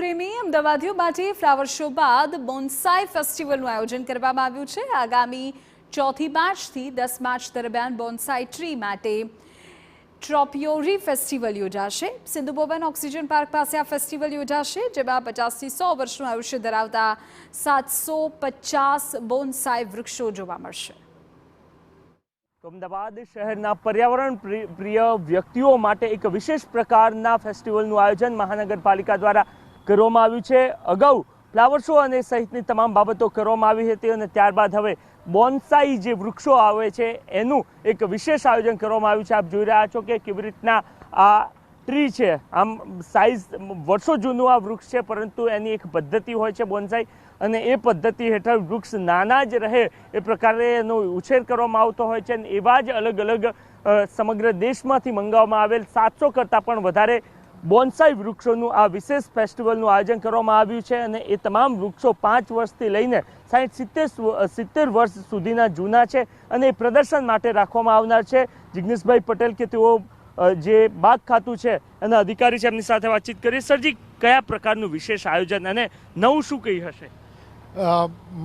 પ્રેમી અમદાવાદીઓ માટે flower show બાદ બોન્સાઈ ફેસ્ટિવલનું આયોજન કરવામાં આવ્યું છે। આગામી 4 માર્ચથી 10 માર્ચ દરમિયાન બોન્સાઈ ટ્રી માટે ટ્રોપિયોરી ફેસ્ટિવલ યોજાશે। સિંધુ ભવન ઓક્સિજન પાર્ક પાસે આ ફેસ્ટિવલ યોજાશે, જેમાં 50થી 100 વર્ષનું આયુષ્ય ધરાવતા 750 બોન્સાઈ વૃક્ષો જોવા મળશે। અમદાવાદ શહેરના પર્યાવરણ પ્રિય વ્યક્તિઓ માટે એક વિશેષ પ્રકારના ફેસ્ટિવલનું આયોજન મહાનગરપાલિકા દ્વારા કરવામાં આવ્યું છે। અગાઉ ફ્લાવર શો અને સહિતની તમામ બાબતો કરવામાં આવી હતી અને ત્યારબાદ હવે બોન્સાઈ જે વૃક્ષો આવે છે એનું એક વિશેષ આયોજન કરવામાં આવ્યું છે। આપ જોઈ રહ્યા છો કે કેવી રીતના આ ટ્રી છે, આમ સાઇઝ વર્ષો જૂનું આ વૃક્ષ છે, પરંતુ એની એક પદ્ધતિ હોય છે બોન્સાઈ, અને એ પદ્ધતિ હેઠળ વૃક્ષ નાના જ રહે એ પ્રકારે એનો ઉછેર કરવામાં આવતો હોય છે। અને એવા જ અલગ અલગ સમગ્ર દેશમાંથી મંગાવવામાં આવેલ 700 કરતાં પણ વધારે બોન્સાઈ વૃક્ષોનું આ વિશેષ ફેસ્ટિવલનું આયોજન કરવામાં આવ્યું છે। અને એ તમામ વૃક્ષો 5 વર્ષથી લઈને 60-70 વર્ષ સુધીના જૂના છે અને એ પ્રદર્શન માટે રાખવામાં આવનાર છે। જિગ્નેશભાઈ પટેલ કે તેઓ જે બાગ ખાતું છે એના અધિકારી છે, એમની સાથે વાતચીત કરી। સરજી, કયા પ્રકારનું વિશેષ આયોજન અને નવું શું કહી હશે?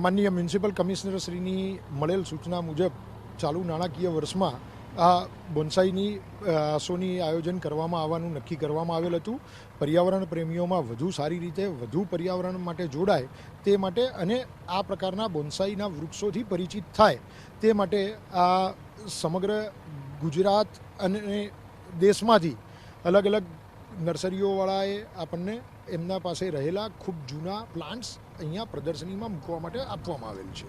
માનનીય મ્યુનિસિપલ કમિશનર શ્રીની મળેલ સૂચના મુજબ ચાલુ નાણાકીય વર્ષમાં આ બોન્સાઈની શોની આયોજન કરવામાં આવવાનું નક્કી કરવામાં આવેલ હતું। પર્યાવરણ પ્રેમીઓમાં વધુ સારી રીતે વધુ પર્યાવરણ માટે જોડાય તે માટે અને આ પ્રકારના બોન્સાઈના વૃક્ષોથી પરિચિત થાય તે માટે આ સમગ્ર ગુજરાત અને દેશમાંથી અલગ અલગ નર્સરીઓવાળાએ આપણને એમના પાસે રહેલા ખૂબ જૂના પ્લાન્ટ્સ અહીંયા પ્રદર્શનીમાં મૂકવા માટે આપવામાં આવેલ છે।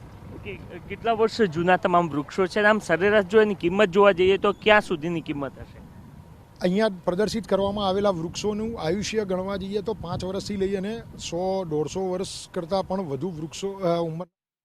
કેટલા વર્ષ જૂના તમામ વૃક્ષો છે? આમ સરેરાશ જો એની કિંમત જોવા જઈએ તો ક્યાં સુધીની કિંમત હશે? અહીંયા પ્રદર્શિત કરવામાં આવેલા વૃક્ષોનું આયુષ્ય ગણવા જઈએ તો 5 વર્ષથી લઈ અને 100-150 વર્ષ કરતાં પણ વધુ વૃક્ષો ઉંમર